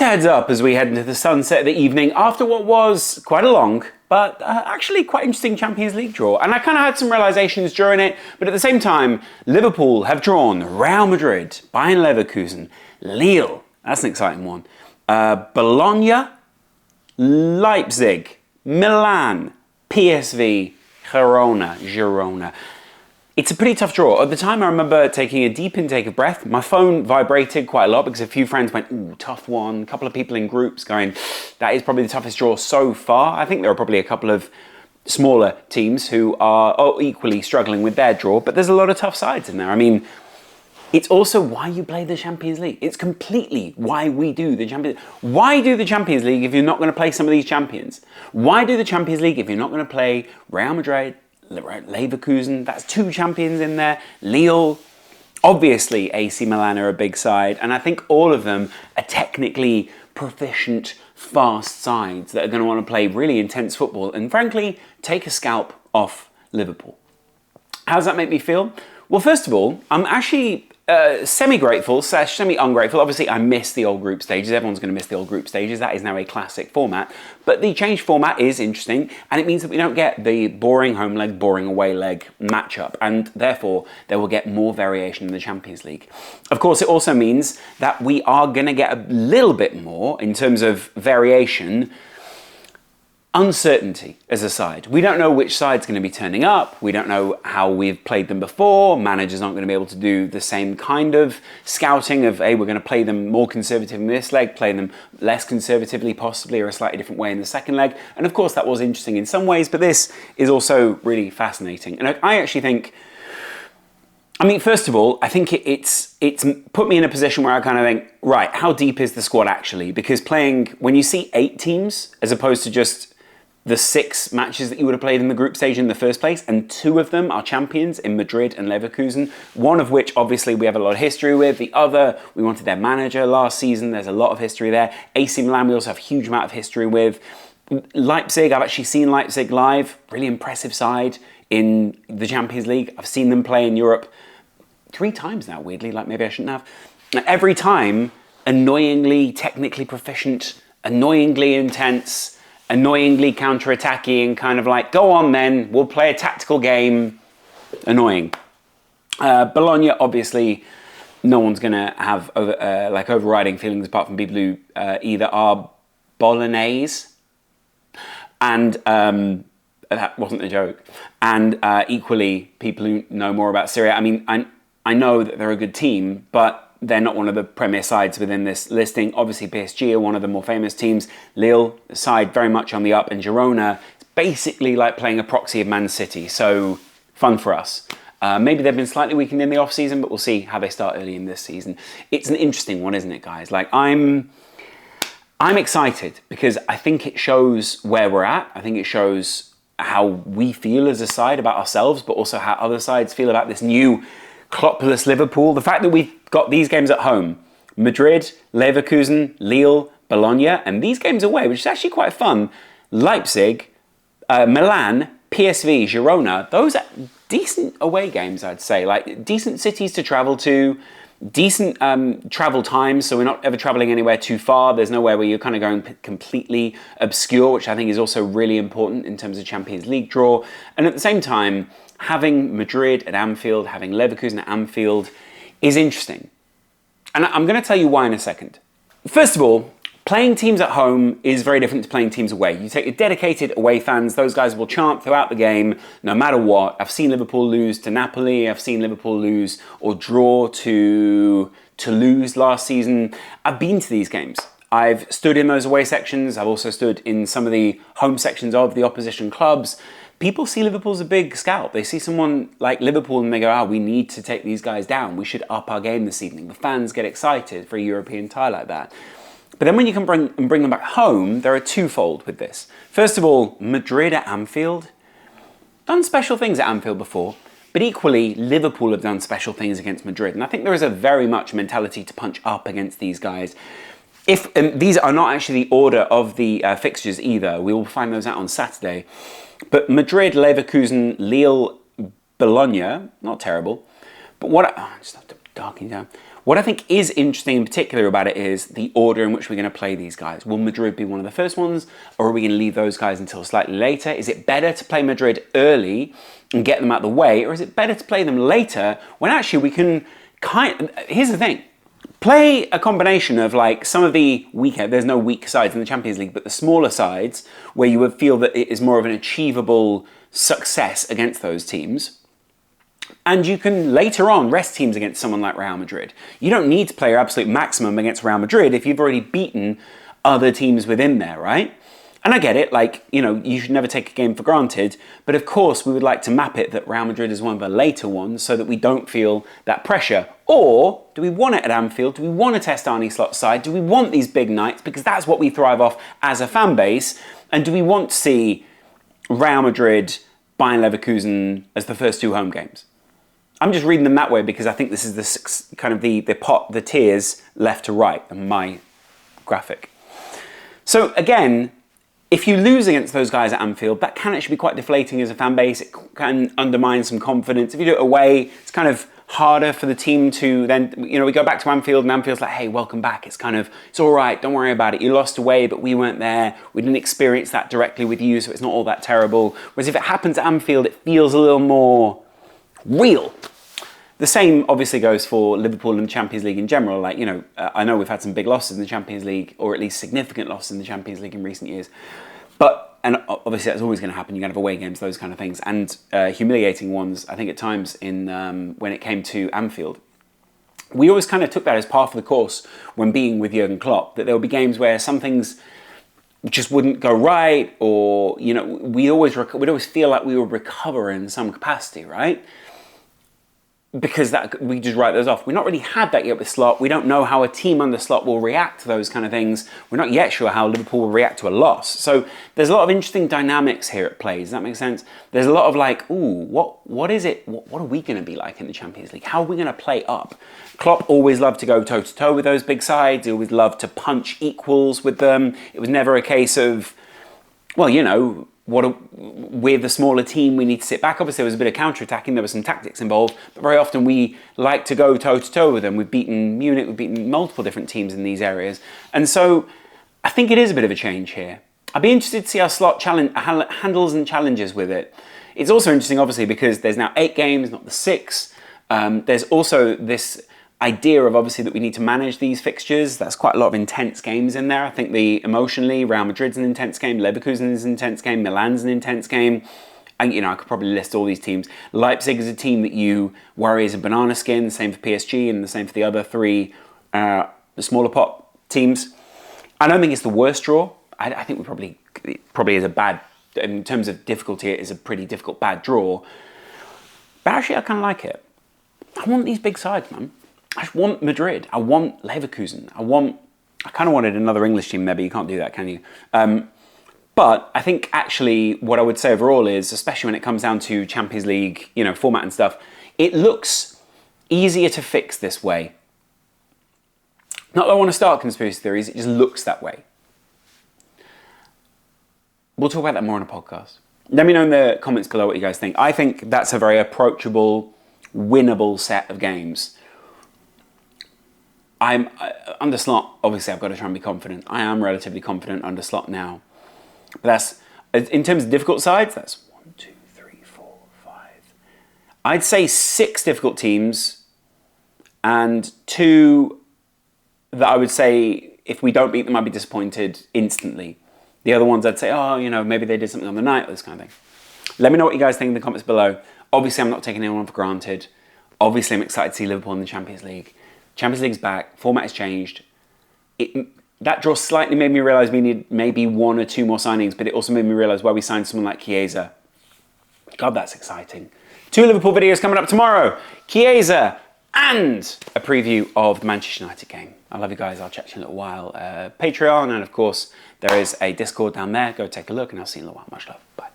a heads up as we head into the sunset of the evening after what was quite a long, but actually quite interesting Champions League draw. And I kind of had some realizations during it, but at the same time, Liverpool have drawn Real Madrid, Bayern Leverkusen, Lille, that's an exciting one, Bologna, Leipzig, Milan, PSV, Girona. It's a pretty tough draw. At the time, I remember taking a deep intake of breath. My phone vibrated quite a lot because a few friends went, ooh, tough one. A couple of people in groups going, that is probably the toughest draw so far. I think there are probably a couple of smaller teams who are equally struggling with their draw, but there's a lot of tough sides in there. I mean, it's also why you play the Champions League. It's completely why we do the Champions League. Why do the Champions League if you're not going to play some of these champions? Why do the Champions League if you're not going to play Real Madrid, Leverkusen? That's two champions in there. Lille, obviously AC Milan are a big side, and I think all of them are technically proficient, fast sides that are going to want to play really intense football and frankly take a scalp off Liverpool. How does that make me feel? Well, first of all, I'm actually semi-grateful / semi-ungrateful. Obviously, I miss the old group stages. Everyone's going to miss the old group stages. That is now a classic format. But the changed format is interesting, and it means that we don't get the boring home leg, boring away leg matchup, and therefore they will get more variation in the Champions League. Of course, it also means that we are going to get a little bit more in terms of variation. Uncertainty as a side. We don't know which side's going to be turning up. We don't know how we've played them before. Managers aren't going to be able to do the same kind of scouting of, hey, we're going to play them more conservative in this leg, play them less conservatively possibly, or a slightly different way in the second leg. And of course that was interesting in some ways, but this is also really fascinating. And I actually think, I mean, first of all, I think it's put me in a position where I kind of think, right, how deep is the squad actually? Because playing, when you see 8 teams as opposed to just the 6 matches that you would have played in the group stage in the first place, and 2 of them are champions in Madrid and Leverkusen, one of which obviously we have a lot of history with, the other we wanted their manager last season, there's a lot of history there. AC Milan we also have a huge amount of history with. Leipzig, I've actually seen Leipzig live, really impressive side in the Champions League. I've seen them play in Europe 3 times now, weirdly, like maybe I shouldn't have. And every time, annoyingly technically proficient, annoyingly intense, annoyingly counter-attacking, kind of like, go on then, we'll play a tactical game. Annoying. Bologna, obviously, no one's going to have overriding feelings apart from people who either are Bolognese, and that wasn't a joke, and equally people who know more about Syria. I mean, I know that they're a good team, but they're not one of the premier sides within this listing. Obviously, PSG are one of the more famous teams. Lille, the side very much on the up, and Girona, it's basically like playing a proxy of Man City. So, fun for us. Maybe they've been slightly weakened in the off-season, but we'll see how they start early in this season. It's an interesting one, isn't it, guys? Like, I'm excited because I think it shows where we're at. I think it shows how we feel as a side about ourselves, but also how other sides feel about this new Klopp-less Liverpool. The fact that we've got these games at home, Madrid, Leverkusen, Lille, Bologna, and these games away, which is actually quite fun. Leipzig, Milan, PSV, Girona, those are decent away games, I'd say. Like, decent cities to travel to, decent travel times, so we're not ever traveling anywhere too far. There's nowhere where you're kind of going completely obscure, which I think is also really important in terms of Champions League draw. And at the same time, having Madrid at Anfield, having Leverkusen at Anfield is interesting. And I'm going to tell you why in a second. First of all, playing teams at home is very different to playing teams away. You take your dedicated away fans, those guys will chant throughout the game, no matter what. I've seen Liverpool lose to Napoli, I've seen Liverpool lose or draw to Toulouse last season. I've been to these games. I've stood in those away sections, I've also stood in some of the home sections of the opposition clubs. People see Liverpool as a big scalp. They see someone like Liverpool and they go, we need to take these guys down. We should up our game this evening. The fans get excited for a European tie like that. But then when you can bring them back home, there are twofold with this. First of all, Madrid at Anfield. Done special things at Anfield before, but equally, Liverpool have done special things against Madrid. And I think there is a very much mentality to punch up against these guys. These are not actually the order of the fixtures either. We will find those out on Saturday. But Madrid, Leverkusen, Lille, Bologna, not terrible. But just have to darken down. What I think is interesting in particular about it is the order in which we're going to play these guys. Will Madrid be one of the first ones, or are we going to leave those guys until slightly later? Is it better to play Madrid early and get them out of the way, or is it better to play them later when actually we can here's the thing. Play a combination of like some of the weaker, there's no weak sides in the Champions League, but the smaller sides where you would feel that it is more of an achievable success against those teams. And you can later on rest teams against someone like Real Madrid. You don't need to play your absolute maximum against Real Madrid if you've already beaten other teams within there, right? And I get it, like, you know, you should never take a game for granted, but of course we would like to map it that Real Madrid is one of the later ones so that we don't feel that pressure. Or do we want it at Anfield? Do we want to test Arne Slot's side? Do we want these big nights? Because that's what we thrive off as a fan base. And do we want to see Real Madrid, Bayern Leverkusen as the first two home games? I'm just reading them that way because I think this is the kind of the tiers left to right on my graphic. So again, if you lose against those guys at Anfield, that can actually be quite deflating as a fan base. It can undermine some confidence. If you do it away, it's kind of harder for the team to then, you know, we go back to Anfield and Anfield's like, hey, welcome back. It's kind of, it's all right, don't worry about it. You lost away, but we weren't there. We didn't experience that directly with you, so it's not all that terrible. Whereas if it happens at Anfield, it feels a little more real. The same obviously goes for Liverpool and the Champions League in general. Like, you know, I know we've had some big losses in the Champions League, or at least significant losses in the Champions League in recent years. And obviously that's always going to happen. You're going to have away games, those kind of things. And humiliating ones, I think at times when it came to Anfield. We always kind of took that as part of the course when being with Jurgen Klopp, that there would be games where some things just wouldn't go right, or, you know, we'd always feel like we would recover in some capacity, right? Because that we just write those off. We've not really had that yet with Slot. We don't know how a team under Slot will react to those kind of things. We're not yet sure how Liverpool will react to a loss. So there's a lot of interesting dynamics here at play. Does that make sense? There's a lot of like, ooh, what is it? What are we going to be like in the Champions League? How are we going to play up? Klopp always loved to go toe-to-toe with those big sides. He always loved to punch equals with them. It was never a case of, well, you know, we're the smaller team, we need to sit back. Obviously there was a bit of counter-attacking, there was some tactics involved, but very often we like to go toe-to-toe with them. We've beaten Munich, we've beaten multiple different teams in these areas. And so I think it is a bit of a change here. I'd be interested to see how Slot handles and challenges with it. It's also interesting, obviously, because there's now 8 games, not the 6. There's also this idea of obviously that we need to manage these fixtures. That's quite a lot of intense games in there. I think emotionally, Real Madrid's an intense game, Leverkusen is an intense game, Milan's an intense game. And, you know, I could probably list all these teams. Leipzig is a team that you worry is a banana skin, the same for PSG and the same for the other 3 the smaller pot teams. I don't think it's the worst draw. I think it probably is a bad, in terms of difficulty, it is a pretty difficult bad draw. But actually I kind of like it. I want these big sides, man. I just want Madrid. I want Leverkusen. I kind of wanted another English team there, but you can't do that, can you? But I think actually what I would say overall is, especially when it comes down to Champions League, you know, format and stuff, it looks easier to fix this way. Not that I want to start conspiracy theories, it just looks that way. We'll talk about that more on a podcast. Let me know in the comments below what you guys think. I think that's a very approachable, winnable set of games. Under Slot, obviously I've got to try and be confident. I am relatively confident under Slot now. But that's, in terms of difficult sides, that's 1, 2, 3, 4, 5. I'd say 6 difficult teams and 2 that I would say if we don't beat them, I'd be disappointed instantly. The other ones I'd say, oh, you know, maybe they did something on the night, this kind of thing. Let me know what you guys think in the comments below. Obviously, I'm not taking anyone for granted. Obviously, I'm excited to see Liverpool in the Champions League. Champions League's back, format has changed. That draw slightly made me realise we need maybe 1 or 2 more signings, but it also made me realise why we signed someone like Chiesa. God, that's exciting. 2 Liverpool videos coming up tomorrow. Chiesa and a preview of the Manchester United game. I love you guys. I'll chat to you in a little while. Patreon, and of course, there is a Discord down there. Go take a look, and I'll see you in a little while. Much love. Bye.